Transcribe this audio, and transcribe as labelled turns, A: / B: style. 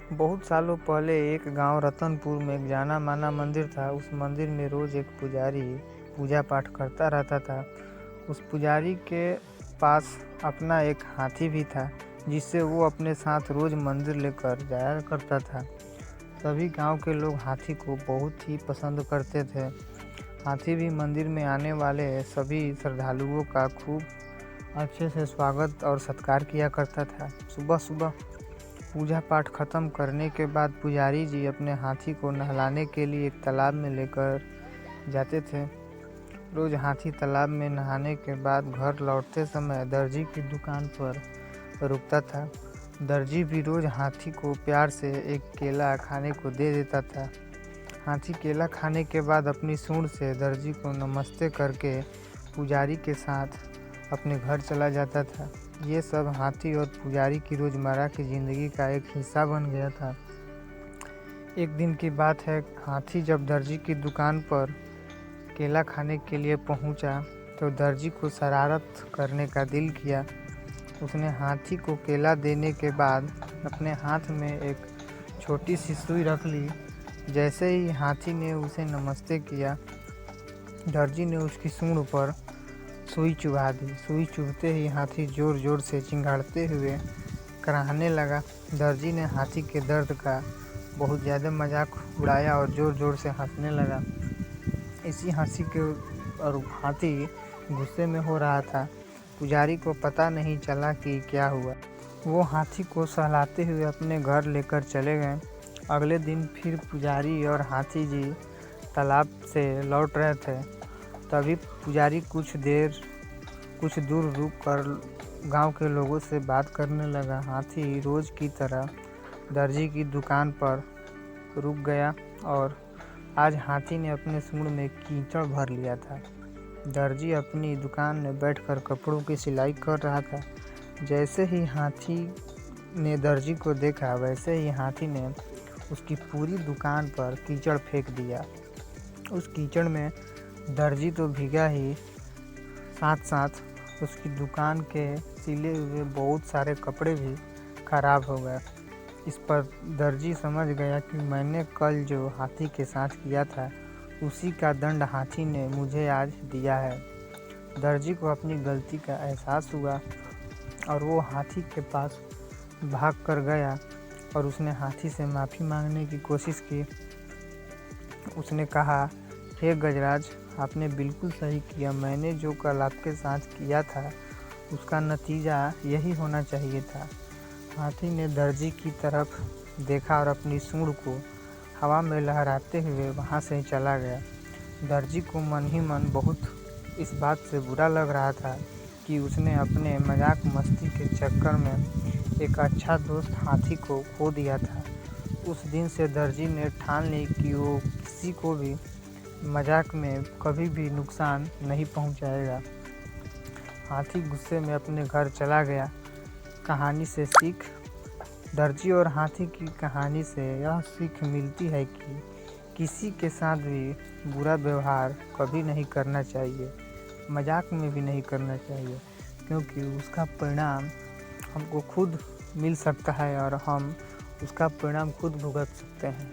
A: बहुत सालों पहले एक गांव रतनपुर में एक जाना माना मंदिर था। उस मंदिर में रोज एक पुजारी पूजा पाठ करता रहता था। उस पुजारी के पास अपना एक हाथी भी था, जिससे वो अपने साथ रोज मंदिर लेकर जाया करता था। सभी गांव के लोग हाथी को बहुत ही पसंद करते थे। हाथी भी मंदिर में आने वाले सभी श्रद्धालुओं का खूब अच्छे से स्वागत और सत्कार किया करता था। सुबह सुबह पूजा पाठ खत्म करने के बाद पुजारी जी अपने हाथी को नहलाने के लिए एक तालाब में लेकर जाते थे। रोज हाथी तालाब में नहाने के बाद घर लौटते समय दर्जी की दुकान पर रुकता था। दर्जी भी रोज हाथी को प्यार से एक केला खाने को दे देता था। हाथी केला खाने के बाद अपनी सूंड से दर्जी को नमस्ते करके पुजारी के साथ अपने घर चला जाता था। ये सब हाथी और पुजारी की रोज़मर्रा की ज़िंदगी का एक हिस्सा बन गया था। एक दिन की बात है, हाथी जब दर्जी की दुकान पर केला खाने के लिए पहुंचा तो दर्जी को शरारत करने का दिल किया। उसने हाथी को केला देने के बाद अपने हाथ में एक छोटी सी सुई रख ली। जैसे ही हाथी ने उसे नमस्ते किया, दर्जी ने उसकी सूंड पर सुई चुभा दी। सुई चुभते ही हाथी जोर जोर से चिंघाड़ते हुए कराहने लगा। दर्जी ने हाथी के दर्द का बहुत ज़्यादा मजाक उड़ाया और जोर जोर से हंसने लगा। इसी हंसी के और हाथी गुस्से में हो रहा था। पुजारी को पता नहीं चला कि क्या हुआ। वो हाथी को सहलाते हुए अपने घर लेकर चले गए। अगले दिन फिर पुजारी और हाथी जी तालाब से लौट रहे थे। तभी पुजारी कुछ दूर रुक कर गांव के लोगों से बात करने लगा। हाथी रोज की तरह दर्जी की दुकान पर रुक गया और आज हाथी ने अपने सूंड में कीचड़ भर लिया था। दर्जी अपनी दुकान में बैठकर कपड़ों की सिलाई कर रहा था। जैसे ही हाथी ने दर्जी को देखा, वैसे ही हाथी ने उसकी पूरी दुकान पर कीचड़ फेंक दिया। उस कीचड़ में दर्जी तो भीगा ही, साथ साथ उसकी दुकान के सिले हुए बहुत सारे कपड़े भी खराब हो गए। इस पर दर्जी समझ गया कि मैंने कल जो हाथी के साथ किया था, उसी का दंड हाथी ने मुझे आज दिया है। दर्जी को अपनी गलती का एहसास हुआ और वो हाथी के पास भाग कर गया और उसने हाथी से माफ़ी मांगने की कोशिश की। उसने कहा, हे गजराज, आपने बिल्कुल सही किया। मैंने जो कल आपके साथ किया था, उसका नतीजा यही होना चाहिए था। हाथी ने दर्जी की तरफ देखा और अपनी सूंड को हवा में लहराते हुए वहां से चला गया। दर्जी को मन ही मन बहुत इस बात से बुरा लग रहा था कि उसने अपने मजाक मस्ती के चक्कर में एक अच्छा दोस्त हाथी को खो दिया था। उस दिन से दर्जी ने ठान ली कि वो किसी को भी मजाक में कभी भी नुकसान नहीं पहुंचाएगा। हाथी गुस्से में अपने घर चला गया। कहानी से सीख। दर्जी और हाथी की कहानी से यह सीख मिलती है कि किसी के साथ भी बुरा व्यवहार कभी नहीं करना चाहिए, मजाक में भी नहीं करना चाहिए, क्योंकि उसका परिणाम हमको खुद मिल सकता है और हम उसका परिणाम खुद भुगत सकते हैं।